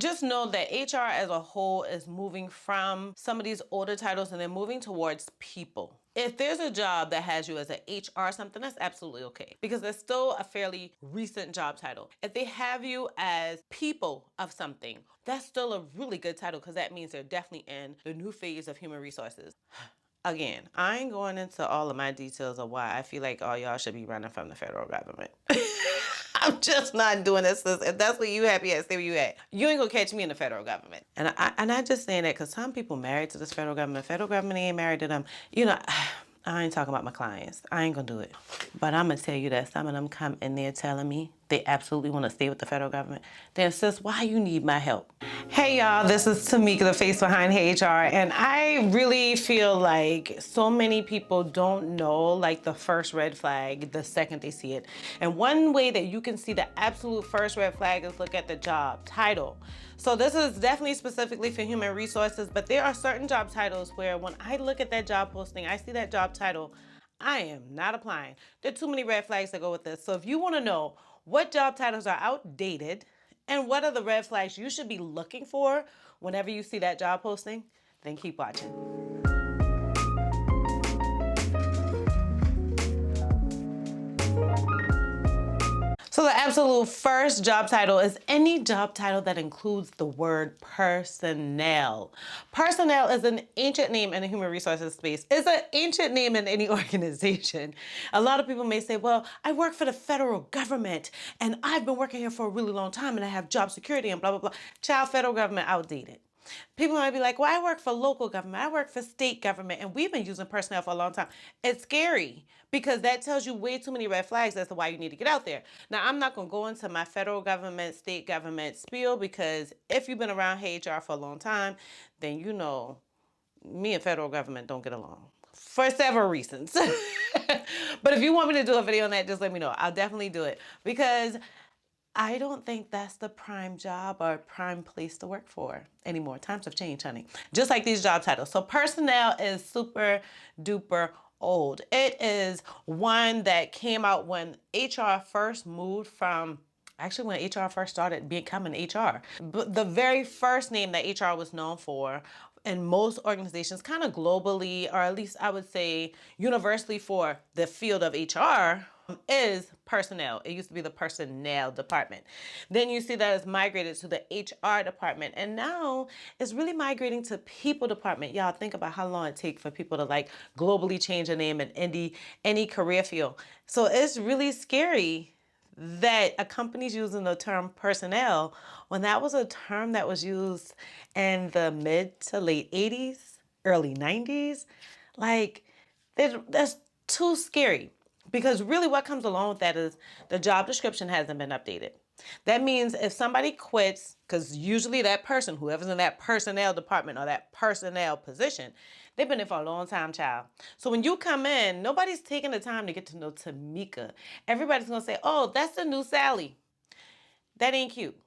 Just know that HR as a whole is moving from some of these older titles and they're moving towards people. If there's a job that has you as an HR something, that's absolutely okay because it's still a fairly recent job title. If they have you as people of something, that's still a really good title because that means they're definitely in the new phase of human resources. Again, I ain't going into all of my details of why I feel like all y'all should be running from the federal government. I'm just not doing this. If that's what you happy at, stay where you at. You ain't gonna catch me in the federal government. And I just saying that because some people married to this federal government. Federal government ain't married to them. You know, I ain't talking about my clients. I ain't gonna do it. But I'm gonna tell you that some of them come in there telling me they absolutely want to stay with the federal government. Then sis, why you need my help? Hey y'all, this is Tamika, the face behind Heyyy HR, and I really feel like so many people don't know like the first red flag the second they see it. And one way that you can see the absolute first red flag is look at the job title. So this is definitely specifically for human resources, but there are certain job titles where when I look at that job posting, I see that job title, I am not applying. There are too many red flags that go with this. So if you want to know what job titles are outdated and what are the red flags you should be looking for whenever you see that job posting, then keep watching. So the absolute first job title is any job title that includes the word personnel. Personnel is an ancient name in the human resources space. It's an ancient name in any organization. A lot of people may say, well, I work for the federal government and I've been working here for a really long time and I have job security and blah, blah, blah. Child, federal government outdated. People might be like, well, I work for local government, I work for state government, and we've been using personnel for a long time. It's scary because that tells you way too many red flags as to why you need to get out there. Now, I'm not going to go into my federal government, state government spiel because if you've been around HR for a long time, then you know me and federal government don't get along for several reasons. But if you want me to do a video on that, just let me know. I'll definitely do it because I don't think that's the prime job or prime place to work for anymore. Times have changed, honey. Just like these job titles. So personnel is super duper old. It is one that came out when HR first moved from, actually when HR first started becoming HR. But the very first name that HR was known for in most organizations, kind of globally, or at least I would say universally for the field of HR, is personnel. It used to be the personnel department. Then you see that it's migrated to the HR department. And now it's really migrating to people department. Y'all think about how long it takes for people to like globally change a name in any career field. So it's really scary that a company's using the term personnel when that was a term that was used in the mid to late 80s, early 90s. Like, that's too scary. Because really what comes along with that is the job description hasn't been updated. That means if somebody quits, because usually that person, whoever's in that personnel department or that personnel position, they've been there for a long time, child. So when you come in, nobody's taking the time to get to know Tamika. Everybody's going to say, oh, that's the new Sally. That ain't cute.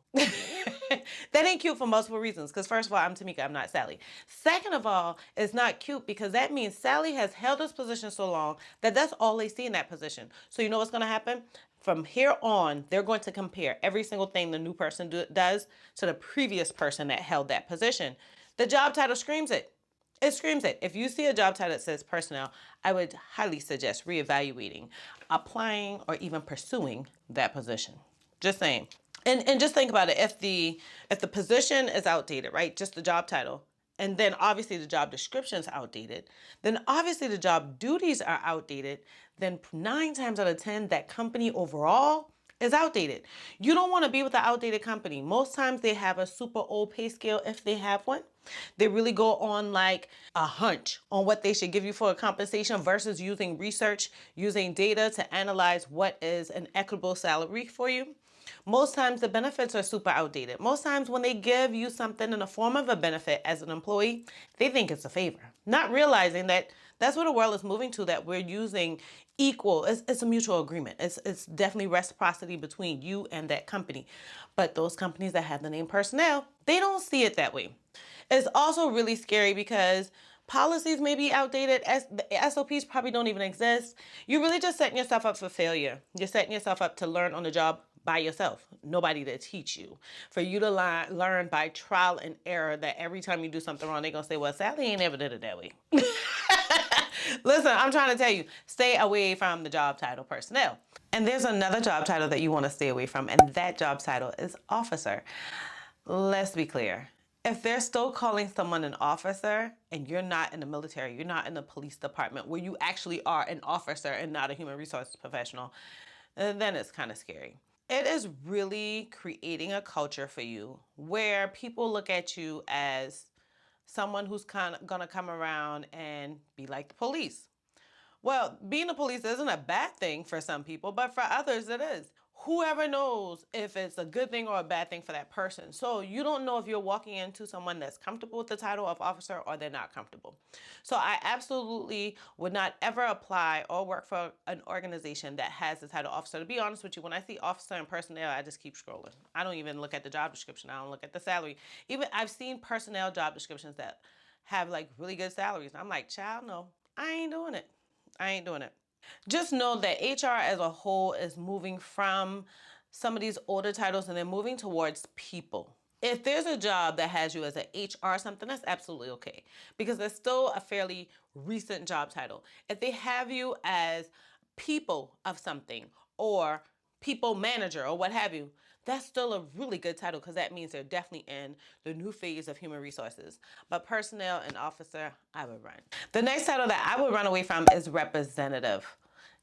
That ain't cute for multiple reasons. Because first of all, I'm Tamika, I'm not Sally. Second of all, it's not cute because that means Sally has held this position so long that that's all they see in that position. So you know what's going to happen? From here on, they're going to compare every single thing the new person does to the previous person that held that position. The job title screams it. It screams it. If you see a job title that says personnel, I would highly suggest reevaluating, applying, or even pursuing that position. Just saying. And just think about it, if the position is outdated, right? Just the job title, and then obviously the job description is outdated, then obviously the job duties are outdated, then 9 times out of 10, that company overall is outdated. You don't want to be with an outdated company. Most times they have a super old pay scale if they have one. They really go on like a hunch on what they should give you for a compensation versus using research, using data to analyze what is an equitable salary for you. Most times the benefits are super outdated. Most times when they give you something in the form of a benefit as an employee, they think it's a favor, not realizing that that's where the world is moving to, that we're using equal. It's a mutual agreement. It's definitely reciprocity between you and that company. But those companies that have the name personnel, they don't see it that way. It's also really scary because policies may be outdated. The SOPs probably don't even exist. You're really just setting yourself up for failure. You're setting yourself up to learn on the job by yourself. Nobody to teach you. For you to learn by trial and error that every time you do something wrong, they're going to say, well, Sally ain't ever did it that way. Listen, I'm trying to tell you, stay away from the job title personnel. And there's another job title that you want to stay away from, and that job title is officer. Let's be clear. If they're still calling someone an officer and you're not in the military, you're not in the police department where you actually are an officer and not a human resources professional, then it's kind of scary. It is really creating a culture for you where people look at you as someone who's kind of gonna come around and be like the police. Well, being a police isn't a bad thing for some people, but for others it is. Whoever knows if it's a good thing or a bad thing for that person. So you don't know if you're walking into someone that's comfortable with the title of officer or they're not comfortable. So I absolutely would not ever apply or work for an organization that has the title officer. To be honest with you, when I see officer and personnel, I just keep scrolling. I don't even look at the job description. I don't look at the salary. Even I've seen personnel job descriptions that have like really good salaries. I'm like, child, no, I ain't doing it. I ain't doing it. Just know that HR as a whole is moving from some of these older titles and they're moving towards people. If there's a job that has you as an HR something, that's absolutely okay because it's still a fairly recent job title. If they have you as people of something or people manager or what have you, that's still a really good title because that means they're definitely in the new phase of human resources. But personnel and officer, I would run. The next title that I would run away from is representative.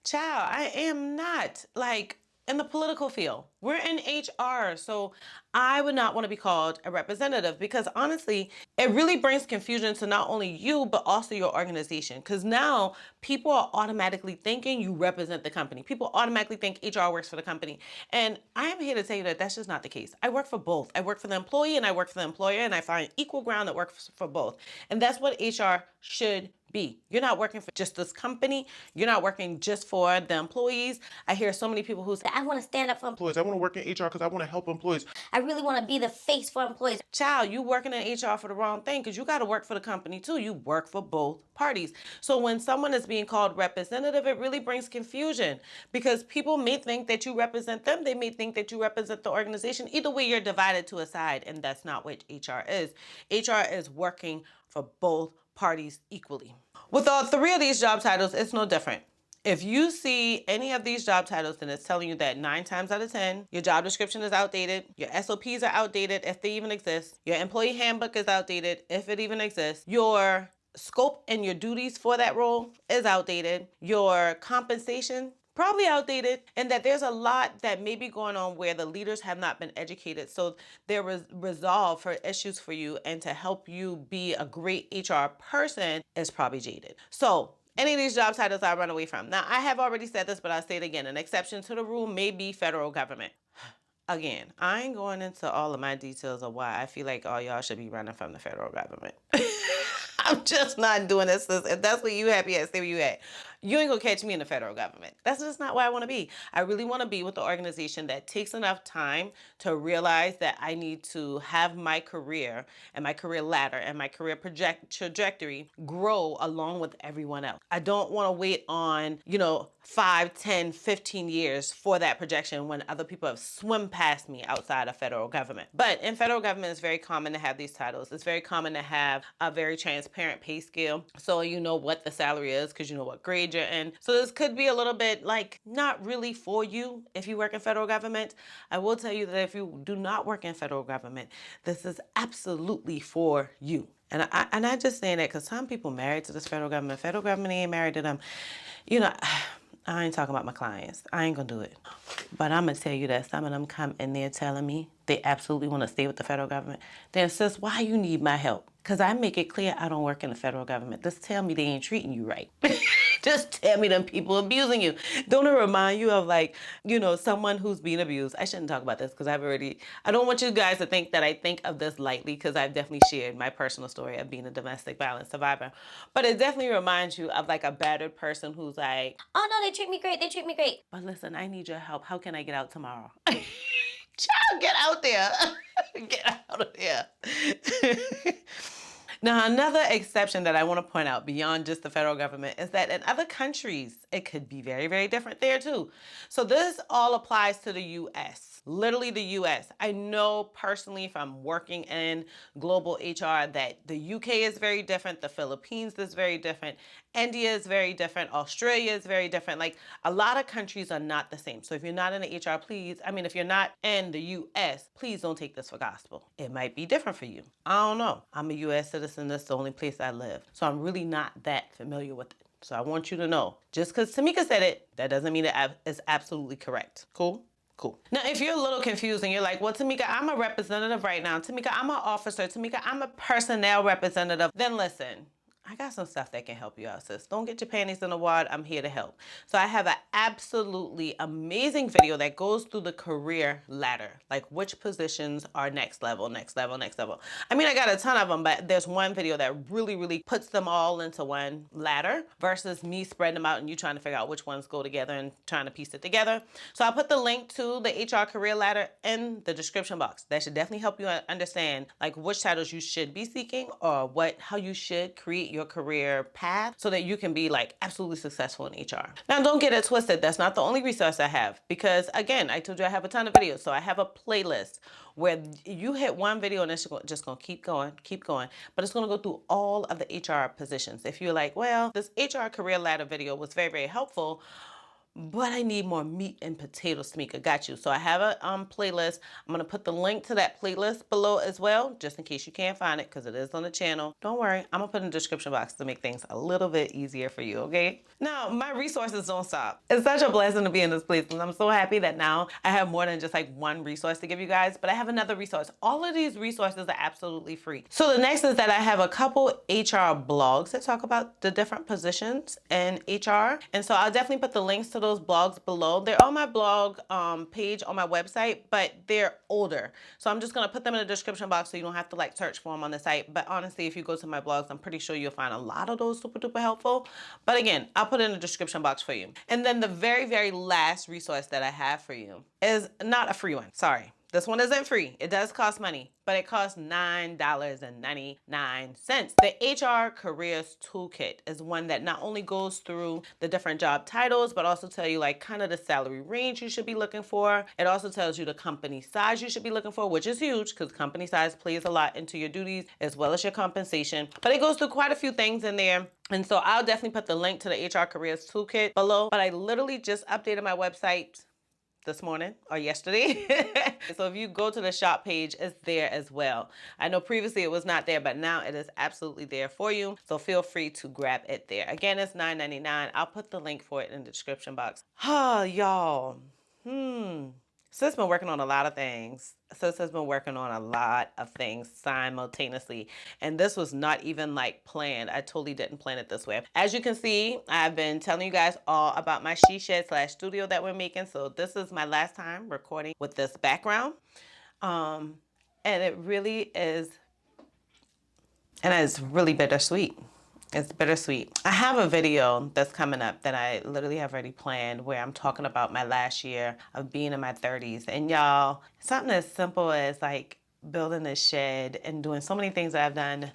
Child, I am not like in the political field. We're in HR, so I would not want to be called a representative because honestly, it really brings confusion to not only you, but also your organization. Because now people are automatically thinking you represent the company. People automatically think HR works for the company. And I am here to tell you that that's just not the case. I work for both. I work for the employee and I work for the employer, and I find equal ground that works for both. And that's what HR should be. You're not working for just this company. You're not working just for the employees. I hear so many people who say, I want to stand up for employees. I want to work in HR because I want to help employees. I really want to be the face for employees. Child, you working in HR for the wrong thing because you got to work for the company too. You work for both parties. So when someone is being called representative, it really brings confusion because people may think that you represent them. They may think that you represent the organization. Either way, you're divided to a side, and that's not what HR is. HR is working for both parties equally. With all three of these job titles, it's no different. If you see any of these job titles, then it's telling you that 9 times out of 10, your job description is outdated, your SOPs are outdated if they even exist, your employee handbook is outdated if it even exists, your scope and your duties for that role is outdated, your compensation probably outdated, and that there's a lot that may be going on where the leaders have not been educated. So there was resolve for issues for you and to help you be a great HR person is probably jaded. So any of these job titles I run away from. Now, I have already said this, but I'll say it again. An exception to the rule may be federal government. Again, I ain't going into all of my details of why I feel like all y'all should be running from the federal government. I'm just not doing this. If that's where you happy at, stay where you at. You ain't gonna catch me in the federal government. That's just not where I wanna be. I really wanna be with the organization that takes enough time to realize that I need to have my career and my career ladder and my career trajectory grow along with everyone else. I don't wanna wait on, 5, 10, 15 years for that projection when other people have swum past me outside of federal government. But in federal government, it's very common to have these titles. It's very common to have a very transparent pay scale. So you know what the salary is because you know what grade you're in. So this could be a little bit like not really for you if you work in federal government. I will tell you that if you do not work in federal government, this is absolutely for you. And I just saying that because some people married to this federal government. Federal government ain't married to them. I ain't talking about my clients. I ain't gonna do it. But I'm gonna tell you that some of them come in there telling me they absolutely want to stay with the federal government. They insist, why you need my help? Because I make it clear I don't work in the federal government. Just tell me they ain't treating you right. Just tell me them people abusing you. Don't it remind you of someone who's being abused? I shouldn't talk about this because I don't want you guys to think that I think of this lightly because I've definitely shared my personal story of being a domestic violence survivor. But it definitely reminds you of like a battered person who's like, oh no, they treat me great. They treat me great. But listen, I need your help. How can I get out tomorrow? Child, get out there. Get out of there. Now, another exception that I want to point out beyond just the federal government is that in other countries, it could be very, very different there too. So this all applies to the US. literally the US. I know personally from working in global HR that the UK is very different, the Philippines is very different, India is very different, Australia is very different. Like a lot of countries are not the same. So if you're not in the HR, if you're not in the US, please don't take this for gospel. It might be different for you. I don't know. I'm a US citizen. That's the only place I live. So I'm really not that familiar with it. So I want you to know, just because Tamika said it, that doesn't mean it is absolutely correct. Cool? Cool. Now, if you're a little confused and you're like, well, Tamika, I'm a representative right now. Tamika, I'm an officer. Tamika, I'm a personnel representative. Then listen, I got some stuff that can help you out, sis. Don't get your panties in a wad. I'm here to help. So I have an absolutely amazing video that goes through the career ladder, like which positions are next level, next level, next level. I mean, I got a ton of them, but there's one video that really puts them all into one ladder versus me spreading them out and you trying to figure out which ones go together and trying to piece it together. So I'll put the link to the HR career ladder in the description box. That should definitely help you understand like which titles you should be seeking or how you should create your career path so that you can be like absolutely successful in HR. Now, don't get it twisted. That's not the only resource I have because again, I told you I have a ton of videos. So I have a playlist where you hit one video and it's just gonna keep going, but it's gonna go through all of the HR positions. If you're like, well, this HR career ladder video was very helpful, but I need more meat and potatoes, Tamika. Got you. So I have a playlist. I'm going to put the link to that playlist below as well, just in case you can't find it because it is on the channel. Don't worry. I'm going to put it in the description box to make things a little bit easier for you, okay? Now, my resources don't stop. It's such a blessing to be in this place, and I'm so happy that now I have more than just like one resource to give you guys, but I have another resource. All of these resources are absolutely free. So the next is that I have a couple HR blogs that talk about the different positions in HR, and so I'll definitely put the links to those blogs below. They're on my blog page on my website, but they're older. So I'm just going to put them in the description box so you don't have to like search for them on the site. But honestly, if you go to my blogs, I'm pretty sure you'll find a lot of those super duper helpful. But again, I'll put it in the description box for you. And then the very last resource that I have for you is not a free one. Sorry. This one isn't free. It does cost money, but it costs $9.99. The HR Careers Toolkit is one that not only goes through the different job titles, but also tell you like kind of the salary range you should be looking for. It also tells you the company size you should be looking for, which is huge because company size plays a lot into your duties as well as your compensation. But it goes through quite a few things in there. And so I'll definitely put the link to the HR Careers Toolkit below. But I literally just updated my website this morning or yesterday. So if you go to the shop page, it's there as well. I know previously it was not there, but now it is absolutely there for you. So feel free to grab it there. Again, it's $9.99. I'll put the link for it in the description box. Oh, y'all. Sis been working on a lot of things. Sis has been working on a lot of things simultaneously. And this was not even like planned. I totally didn't plan it this way. As you can see, I've been telling you guys all about my she shed / studio that we're making. So this is my last time recording with this background. And it really is, and it's really bittersweet. It's bittersweet. I have a video that's coming up that I literally have already planned where I'm talking about my last year of being in my 30s. And y'all, something as simple as like building a shed and doing so many things that I've done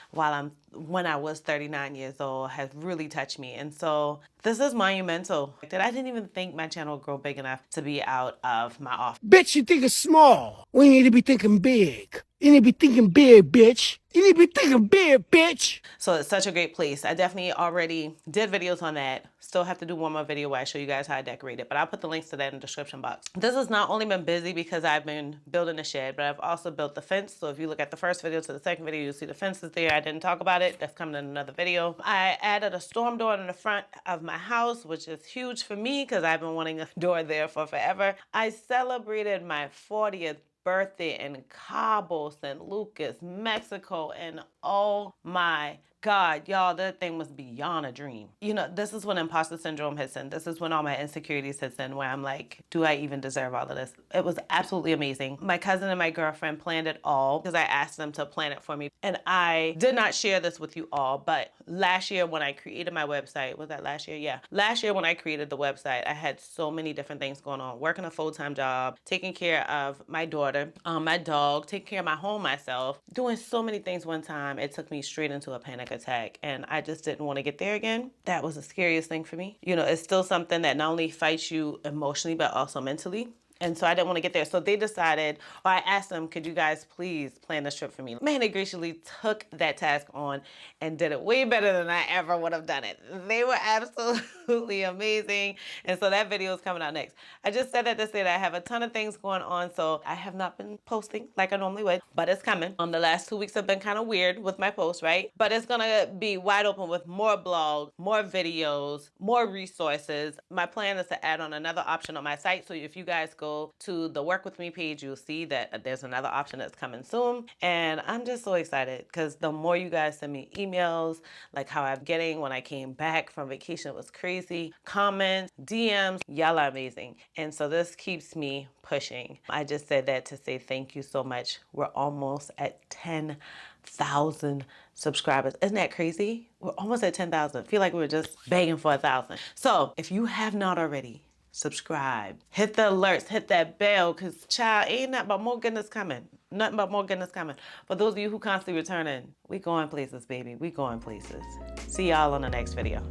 when I was 39 years old has really touched me. And so this is monumental. I didn't even think my channel would grow big enough to be out of my office. Bitch, you think it's small. We need to be thinking big. You need to be thinking big, bitch. You need to be thinking big, bitch. So it's such a great place. I definitely already did videos on that. Still have to do one more video where I show you guys how I decorate it, but I'll put the links to that in the description box. This has not only been busy because I've been building a shed, but I've also built the fence. So if you look at the first video to the second video, you'll see the fence is there. I didn't talk about it. That's coming in another video. I added a storm door in the front of my house, which is huge for me because I've been wanting a door there for forever. I celebrated my 40th birthday in Cabo San Lucas, Mexico, and oh my God, y'all, that thing was beyond a dream. You know, this is when imposter syndrome hits in. This is when all my insecurities hits in, where I'm like, do I even deserve all of this? It was absolutely amazing. My cousin and my girlfriend planned it all because I asked them to plan it for me. And I did not share this with you all, but last year when I created my website, was that last year? Yeah. Last year when I created the website, I had so many different things going on, working a full-time job, taking care of my daughter, my dog, taking care of my home myself, doing so many things one time. It took me straight into a panic attack and I just didn't want to get there again. That was the scariest thing for me. You know, it's still something that not only fights you emotionally, but also mentally. And so I didn't want to get there. So they decided, or I asked them, could you guys please plan this trip for me? Man, they graciously took that task on and did it way better than I ever would have done it. They were absolutely amazing. And so that video is coming out next. I just said that to say that I have a ton of things going on. So I have not been posting like I normally would, but it's coming. The last 2 weeks have been kind of weird with my posts, right? But it's gonna be wide open with more blogs, more videos, more resources. My plan is to add on another option on my site. So if you guys go to the Work With Me page, you'll see that there's another option that's coming soon. And I'm just so excited because the more you guys send me emails, like how I'm getting when I came back from vacation, it was crazy. Comments, DMs, y'all are amazing. And so this keeps me pushing. I just said that to say thank you so much. We're almost at 10,000 subscribers. Isn't that crazy? We're almost at 10,000. I feel like we were just begging for 1,000. So if you have not already, subscribe, hit the alerts, hit that bell, because child, ain't nothing but more goodness coming. Nothing but more goodness coming. For those of you who constantly returning, we going places, baby. We going places. See y'all on the next video.